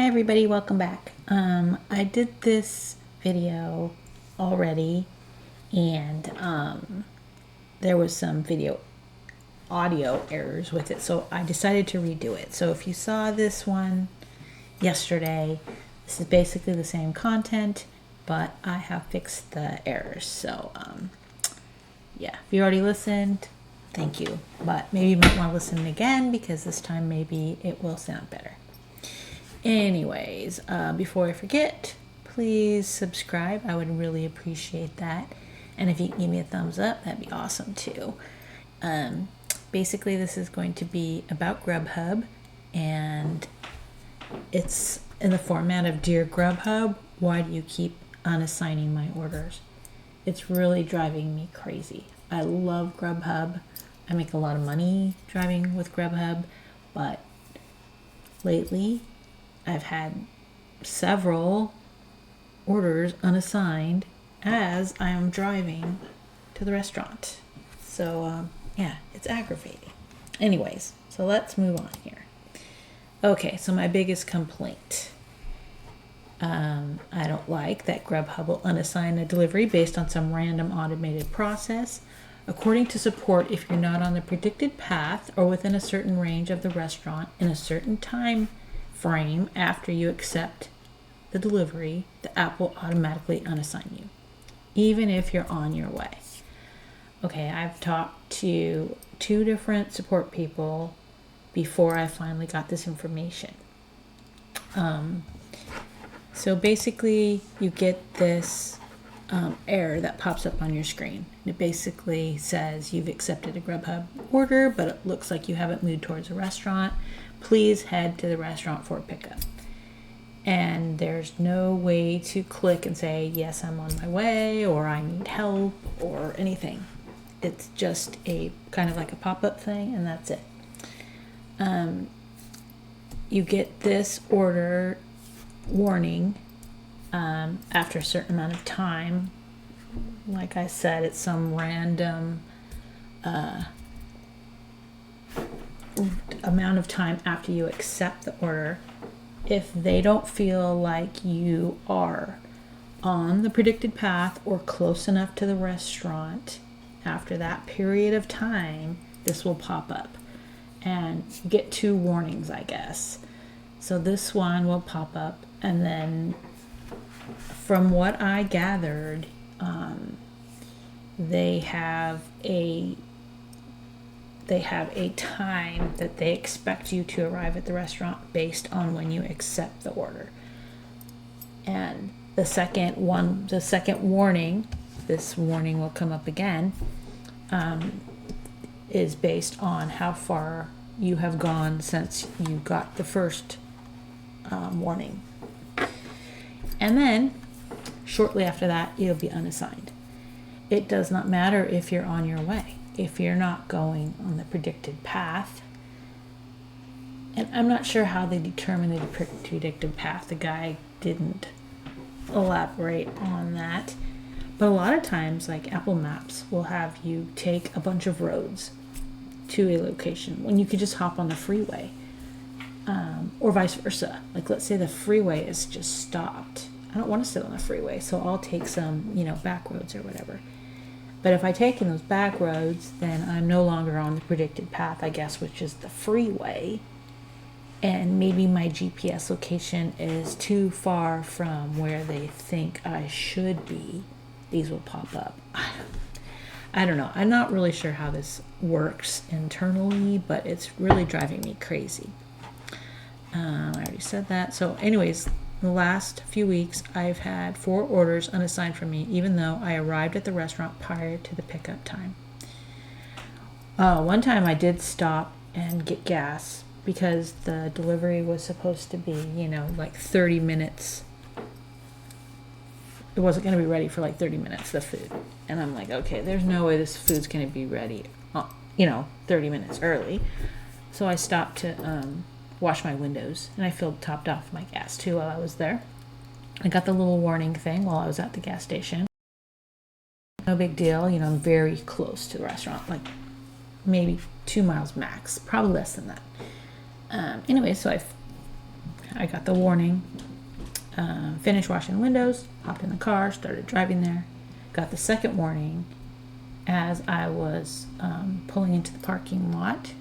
Hi everybody, welcome back. I did this video already and there was some audio errors with it, so I decided to redo it. So if you saw this one yesterday, this is basically the same content, but I have fixed the errors. So yeah, if you already listened, thank you. But maybe you might want to listen again because this time maybe it will sound better. Anyways, before I forget, please subscribe. I would really appreciate that. And if you can give me a thumbs up, that'd be awesome too. Basically, this is going to be about Grubhub, and it's in the format of Dear Grubhub, why do you keep unassigning my orders? It's really driving me crazy. I love Grubhub. I make a lot of money driving with Grubhub, but lately I've had several orders unassigned as I am driving to the restaurant. So, yeah, it's aggravating. Anyways, so let's move on here. Okay, so my biggest complaint. I don't like that Grubhub will unassign a delivery based on some random automated process. According to support, if you're not on the predicted path or within a certain range of the restaurant in a certain time frame after you accept the delivery, the app will automatically unassign you, even if you're on your way. Okay, I've talked to 2 different support people before I finally got this information. So basically, you get this error that pops up on your screen. It basically says you've accepted a Grubhub order, but it looks like you haven't moved towards a restaurant. Please head to the restaurant for pickup. And there's no way to click and say, yes, I'm on my way, or I need help, or anything. It's just a kind of like a pop-up thing, and that's it. You get this order warning after a certain amount of time. Like I said, it's some random amount of time after you accept the order. If they don't feel like you are on the predicted path or close enough to the restaurant, after that period of time, this will pop up. And you get 2 warnings, I guess. So this one will pop up, and then from what I gathered, they have a time that they expect you to arrive at the restaurant based on when you accept the order. And the second warning, this warning will come up again, is based on how far you have gone since you got the first warning. And then shortly after that, you'll be unassigned. It does not matter if you're on your way. If you're not going on the predicted path, and I'm not sure how they determine the predicted path. The guy didn't elaborate on that. But a lot of times, like Apple Maps will have you take a bunch of roads to a location when you could just hop on the freeway, or vice versa. Like, let's say the freeway is just stopped. I don't want to sit on the freeway, so I'll take some, back roads or whatever. But if I take in those back roads, then I'm no longer on the predicted path, I guess, which is the freeway. And maybe my GPS location is too far from where they think I should be. These will pop up. I don't know. I'm not really sure how this works internally, but it's really driving me crazy. I already said that. So anyways, in the last few weeks, I've had 4 orders unassigned from me, even though I arrived at the restaurant prior to the pickup time. One time I did stop and get gas because the delivery was supposed to be, like 30 minutes. It wasn't going to be ready for like 30 minutes, the food. And I'm like, okay, there's no way this food's going to be ready, 30 minutes early. So I stopped to wash my windows, and I topped off my gas too while I was there. I got the little warning thing while I was at the gas station. No big deal, I'm very close to the restaurant, like maybe 2 miles max, probably less than that. Anyway, so I I got the warning, finished washing windows, hopped in the car, started driving there. Got the second warning as I was pulling into the parking lot.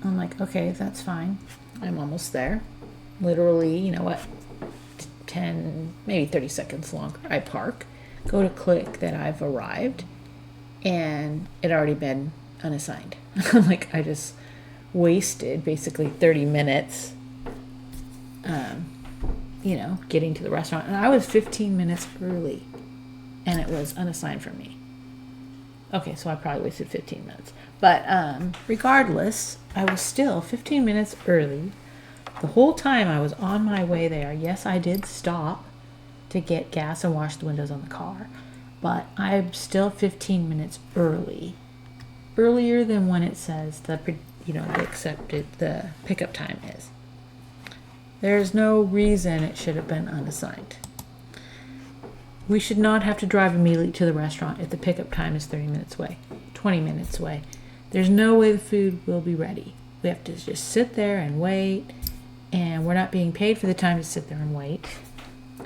I'm like, okay, that's fine. I'm almost there. Literally, you know what, 10, maybe 30 seconds longer. I park, go to click that I've arrived, and it already been unassigned. Like, I just wasted basically 30 minutes, getting to the restaurant. And I was 15 minutes early, and it was unassigned for me. Okay, so I probably wasted 15 minutes. But regardless, I was still 15 minutes early. The whole time I was on my way there. Yes, I did stop to get gas and wash the windows on the car. But I'm still 15 minutes early. Earlier than when it says the pickup time is. There's no reason it should have been unassigned. We should not have to drive immediately to the restaurant if the pickup time is 30 minutes away, 20 minutes away. There's no way the food will be ready. We have to just sit there and wait, and we're not being paid for the time to sit there and wait.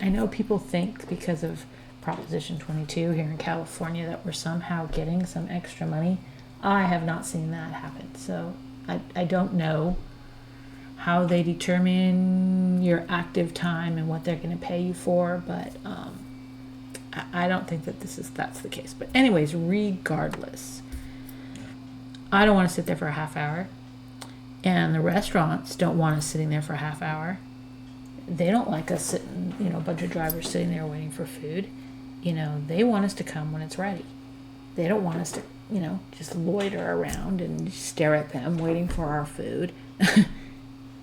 I know people think because of Proposition 22 here in California that we're somehow getting some extra money. I have not seen that happen, so I don't know how they determine your active time and what they're going to pay you for, but I don't think that that's the case. But anyways, regardless, I don't want to sit there for a half hour, and the restaurants don't want us sitting there for a half hour. They don't like us sitting, a bunch of drivers sitting there waiting for food. They want us to come when it's ready. They don't want us to, just loiter around and stare at them waiting for our food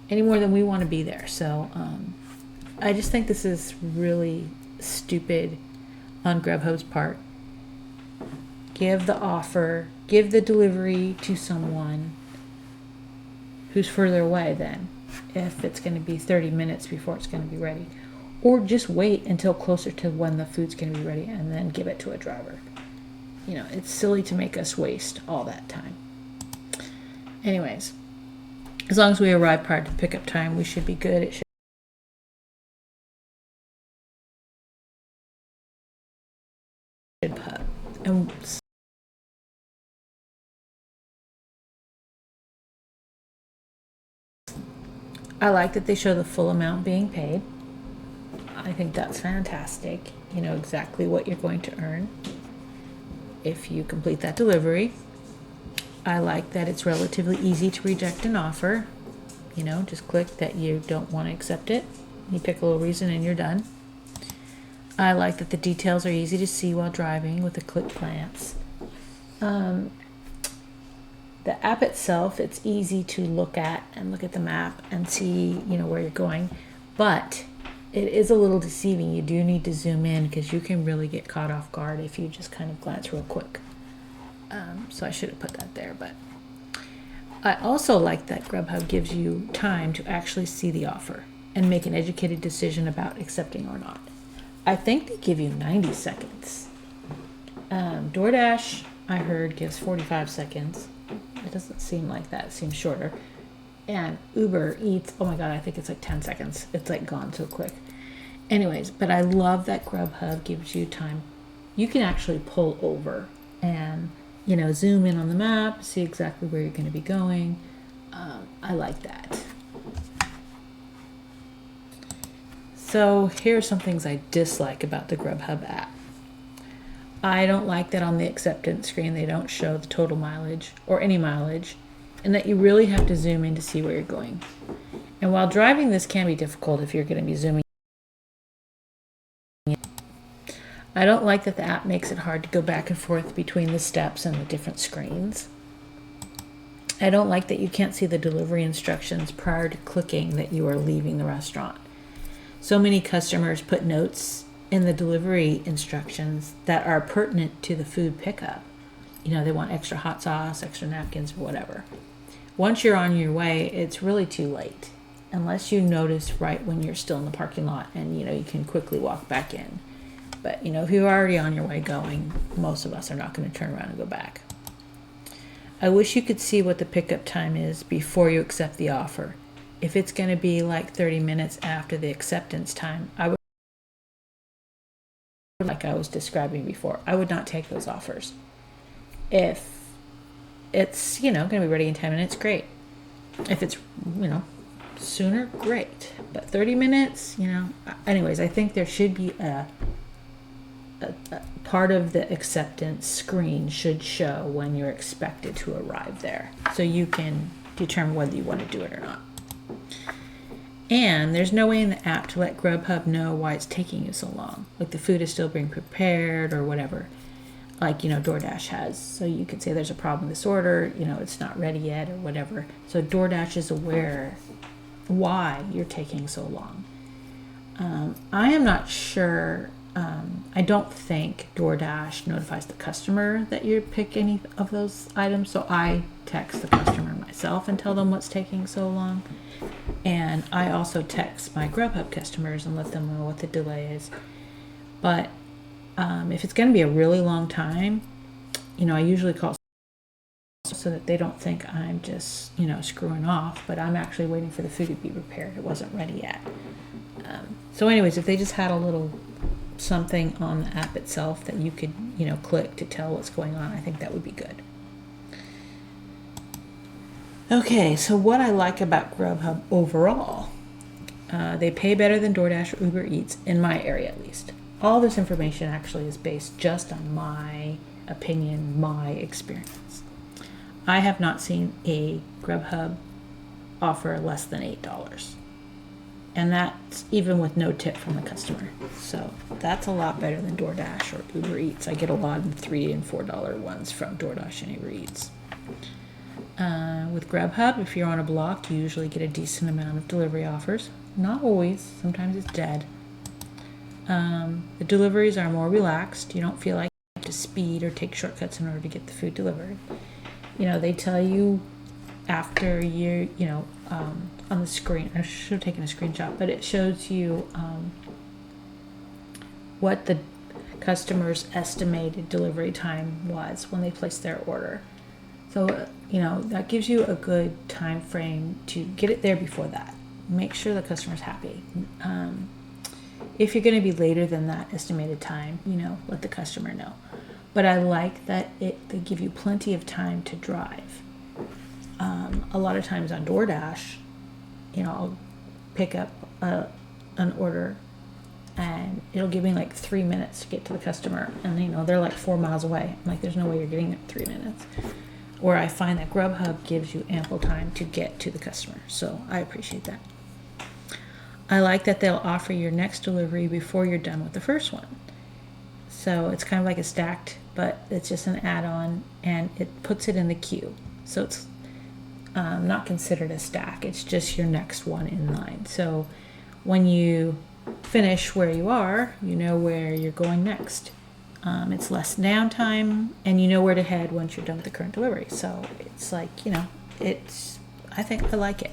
any more than we want to be there. So I just think this is really stupid on Grubhub's part. Give the delivery to someone who's further away then, if it's going to be 30 minutes before it's going to be ready. Or just wait until closer to when the food's going to be ready and then give it to a driver. It's silly to make us waste all that time. Anyways, as long as we arrive prior to pickup time, we should be good. It should put. And I like that they show the full amount being paid. I think that's fantastic. You know exactly what you're going to earn if you complete that delivery. I like that it's relatively easy to reject an offer. Just click that you don't want to accept it. You pick a little reason and you're done. I like that the details are easy to see while driving with a quick glance. The app itself, it's easy to look at the map and see, where you're going. But it is a little deceiving. You do need to zoom in because you can really get caught off guard if you just kind of glance real quick. So I should have put that there. But I also like that Grubhub gives you time to actually see the offer and make an educated decision about accepting or not. I think they give you 90 seconds. Doordash, I heard, gives 45 seconds. It doesn't seem like that. It seems shorter. And Uber Eats, oh my God, I think it's like 10 seconds. It's like gone so quick. Anyways, but I love that Grubhub gives you time. You can actually pull over and, zoom in on the map, see exactly where you're going to be going. I like that. So here are some things I dislike about the Grubhub app. I don't like that on the acceptance screen they don't show the total mileage or any mileage, and that you really have to zoom in to see where you're going. And while driving, this can be difficult if you're going to be zooming. I don't like that the app makes it hard to go back and forth between the steps and the different screens. I don't like that you can't see the delivery instructions prior to clicking that you are leaving the restaurant. So many customers put notes in the delivery instructions that are pertinent to the food pickup. They want extra hot sauce, extra napkins, or whatever. Once you're on your way, it's really too late. Unless you notice right when you're still in the parking lot and, you can quickly walk back in. But, if you're already on your way going, most of us are not going to turn around and go back. I wish you could see what the pickup time is before you accept the offer. if it's going to be like 30 minutes after the acceptance time, I would, like I was describing before, I would not take those offers. If it's, going to be ready in 10 minutes, great. If it's, sooner, great. But 30 minutes, anyways, I think there should be a part of the acceptance screen should show when you're expected to arrive there, so you can determine whether you want to do it or not. And there's no way in the app to let Grubhub know why it's taking you so long, like the food is still being prepared or whatever, like Doordash has. So you could say there's a problem with this order, it's not ready yet or whatever. So Doordash is aware why you're taking so long. I am not sure. I don't think DoorDash notifies the customer that you pick any of those items, so I text the customer myself and tell them what's taking so long. And I also text my Grubhub customers and let them know what the delay is. But if it's going to be a really long time, I usually call so that they don't think I'm just, screwing off, but I'm actually waiting for the food to be prepared. It wasn't ready yet. So anyways, if they just had a little something on the app itself that you could, click to tell what's going on, I think that would be good. Okay, so what I like about Grubhub overall, they pay better than DoorDash or Uber Eats, in my area at least. All this information actually is based just on my opinion, my experience. I have not seen a Grubhub offer less than $8. And that's even with no tip from the customer. So that's a lot better than DoorDash or Uber Eats. I get a lot of $3 and $4 ones from DoorDash and Uber Eats. With Grubhub, if you're on a block, you usually get a decent amount of delivery offers. Not always. Sometimes it's dead. The deliveries are more relaxed. You don't feel like you have to speed or take shortcuts in order to get the food delivered. They tell you after you, on the screen. I should have taken a screenshot, but it shows you what the customer's estimated delivery time was when they placed their order. So, that gives you a good time frame to get it there before that. Make sure the customer's happy. If you're going to be later than that estimated time, let the customer know. But I like that they give you plenty of time to drive. A lot of times on DoorDash, I'll pick up an order and it'll give me like 3 minutes to get to the customer, and they're like 4 miles away. I'm like, there's no way you're getting there in 3 minutes. Where I find that Grubhub gives you ample time to get to the customer, so I appreciate that. I like that they'll offer your next delivery before you're done with the first one. So it's kind of like a stacked, but it's just an add-on, and it puts it in the queue. So it's not considered a stack. It's just your next one in line. So when you finish where you are, you know where you're going next. It's less downtime, and you know where to head once you're done with the current delivery. So it's like, I think I like it.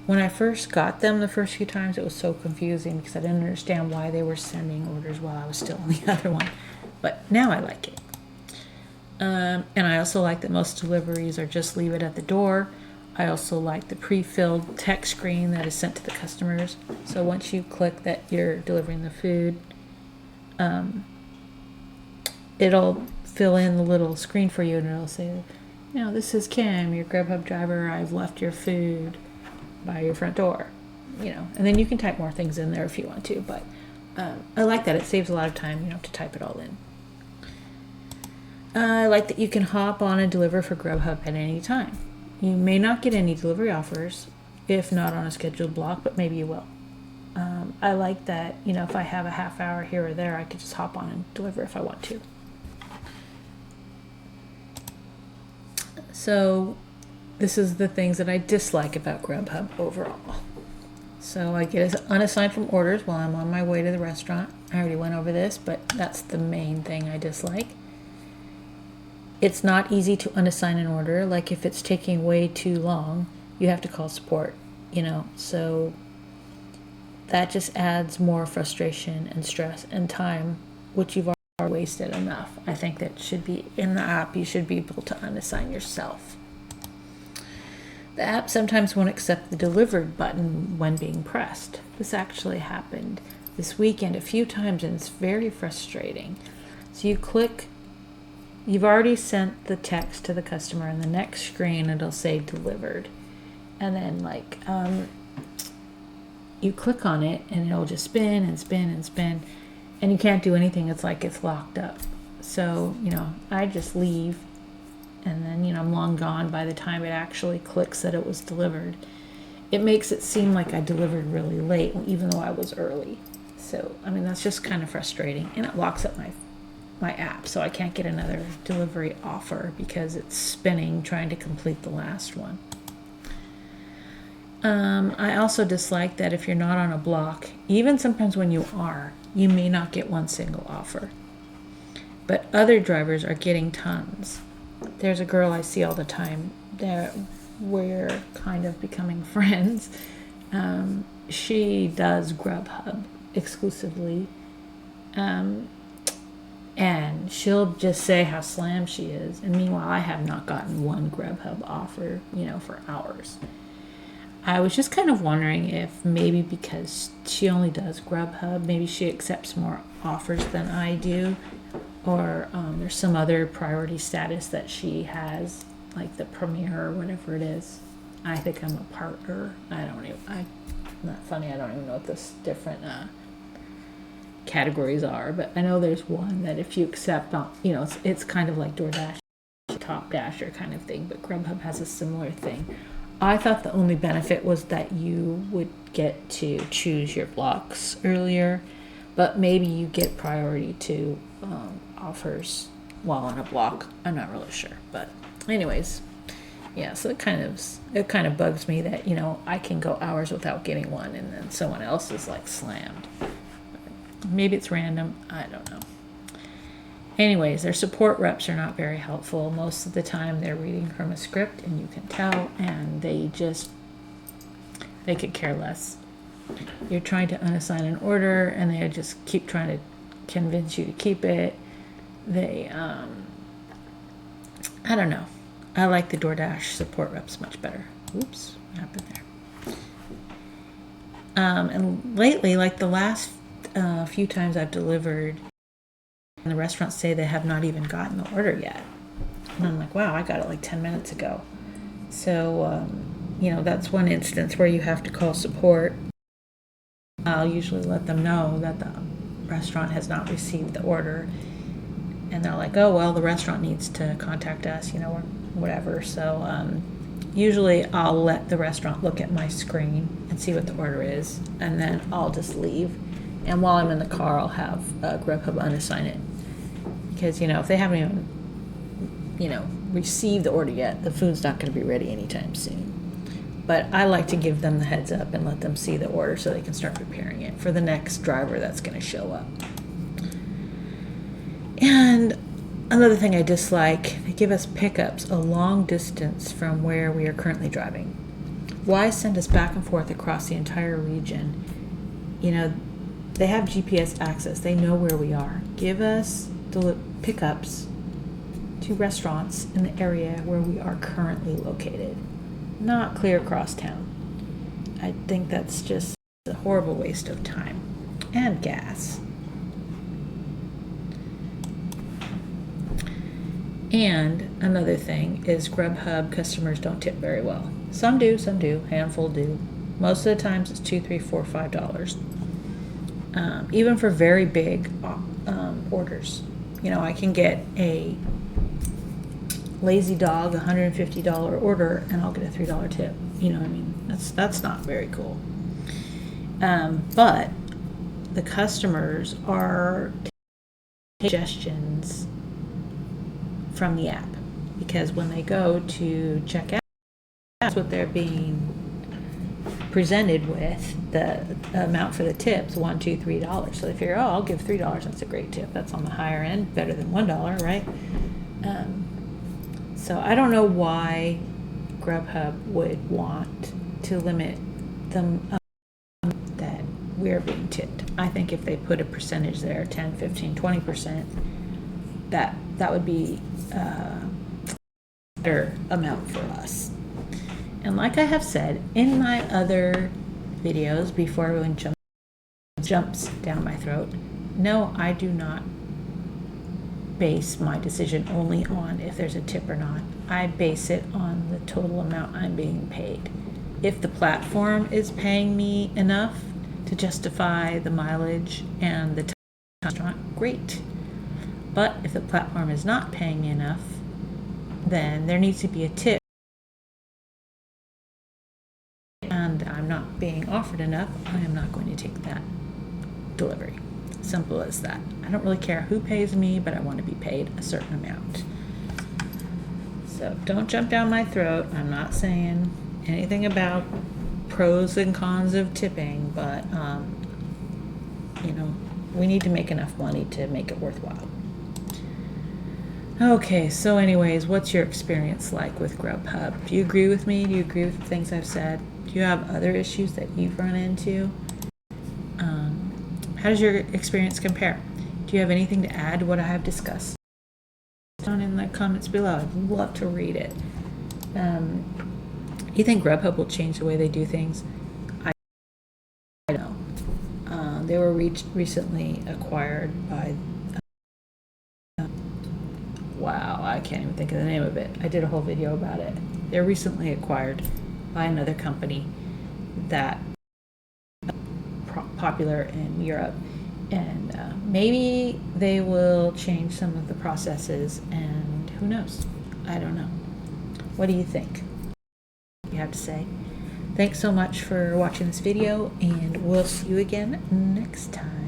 When I first got them the first few times, it was so confusing because I didn't understand why they were sending orders while I was still on the other one. But now I like it. And I also like that most deliveries are just leave it at the door. I also like the pre-filled text screen that is sent to the customers. So once you click that you're delivering the food, it'll fill in the little screen for you, and it'll say, this is Kim, your Grubhub driver. I've left your food by your front door, and then you can type more things in there if you want to, but I like that. It saves a lot of time. You don't have to type it all in. I like that you can hop on and deliver for Grubhub at any time. You may not get any delivery offers if not on a scheduled block, but maybe you will. I like that, if I have a half hour here or there, I could just hop on and deliver if I want to. So this is the things that I dislike about Grubhub overall. So I get unassigned from orders while I'm on my way to the restaurant. I already went over this, but that's the main thing I dislike. It's not easy to unassign an order. Like if it's taking way too long, you have to call support, so that just adds more frustration and stress and time, which you've already wasted enough. I think that should be in the app. You should be able to unassign yourself. The app sometimes won't accept the delivered button when being pressed. This actually happened this weekend a few times, and it's very frustrating. So you click, you've already sent the text to the customer, and the next screen it'll say delivered. And then you click on it and it'll just spin and spin and spin, and you can't do anything. It's like it's locked up. So, I just leave, and then, I'm long gone by the time it actually clicks that it was delivered. It makes it seem like I delivered really late, even though I was early. So, that's just kind of frustrating. And it locks up my app, so I can't get another delivery offer because it's spinning trying to complete the last one. I also dislike that if you're not on a block, even sometimes when you are, you may not get one single offer. But other drivers are getting tons. There's a girl I see all the time that we're kind of becoming friends. She does Grubhub exclusively. And she'll just say how slammed she is. And meanwhile, I have not gotten one Grubhub offer, for hours. I was just kind of wondering if maybe because she only does Grubhub, maybe she accepts more offers than I do, or there's some other priority status that she has, like the premier or whatever it is. I think I'm a partner. Not funny, I don't even know what this different categories are, but I know there's one that if you accept, it's kind of like Doordash, Top Dasher kind of thing, but Grubhub has a similar thing. I thought the only benefit was that you would get to choose your blocks earlier, but maybe you get priority to offers while on a block. I'm not really sure, but anyways, yeah. So it kind of bugs me that I can go hours without getting one, and then someone else is like slammed. Maybe it's random. I don't know. Anyways, their support reps are not very helpful. Most of the time they're reading from a script, and you can tell, and they could care less. You're trying to unassign an order, and they just keep trying to convince you to keep it. They, I don't know. I like the Doordash support reps much better. Oops, what happened there? And lately, like the last few times I've delivered, and the restaurants say they have not even gotten the order yet. And I'm like, wow, I got it like 10 minutes ago. So, that's one instance where you have to call support. I'll usually let them know that the restaurant has not received the order. And they're like, oh, well, the restaurant needs to contact us, or whatever. So usually I'll let the restaurant look at my screen and see what the order is. And then I'll just leave. And while I'm in the car, I'll have Grubhub unassign it. Because, if they haven't even, received the order yet, the food's not going to be ready anytime soon. But I like to give them the heads up and let them see the order so they can start preparing it for the next driver that's going to show up. And another thing I dislike, they give us pickups a long distance from where we are currently driving. Why send us back and forth across the entire region? They have GPS access. They know where we are. Give us pickups to restaurants in the area where we are currently located, not clear across town. I think that's just a horrible waste of time and gas. And another thing is Grubhub customers don't tip very well. Some do, handful do. Most of the times it's $2, $3, $4, $5. Even for very big orders. I can get a Lazy Dog $150 order and I'll get a $3 tip. That's not very cool. But the customers are taking suggestions from the app, because when they go to check out, that's what they're being presented with, the amount for the tips, $1, $2, $3. So they figure, I'll give $3. That's a great tip. That's on the higher end, better than $1, right? So I don't know why Grubhub would want to limit them that we're being tipped. I think if they put a percentage there, 10, 15, 20%, that would be a better amount for us. And like I have said in my other videos before everyone jumps down my throat, no, I do not base my decision only on if there's a tip or not. I base it on the total amount I'm being paid. If the platform is paying me enough to justify the mileage and the time in the restaurant, great. But if the platform is not paying me enough, then there needs to be a tip. And I'm not being offered enough, I am not going to take that delivery. Simple as that. I don't really care who pays me, but I want to be paid a certain amount. So don't jump down my throat. I'm not saying anything about pros and cons of tipping, but you know, we need to make enough money to make it worthwhile. Okay, so anyways, what's your experience like with Grubhub? Do you agree with me? Do you agree with the things I've said? Do you have other issues that you've run into? How does your experience compare? Do you have anything to add to what I have discussed? Down in the comments below. I'd love to read it. You think Grubhub will change the way they do things? I don't know. They were recently acquired by... wow, I can't even think of the name of it. I did a whole video about it. They're recently acquired by another company that popular in Europe, and maybe they will change some of the processes, and who knows? I don't know. What do you think? You have to say. Thanks so much for watching this video, and we'll see you again next time.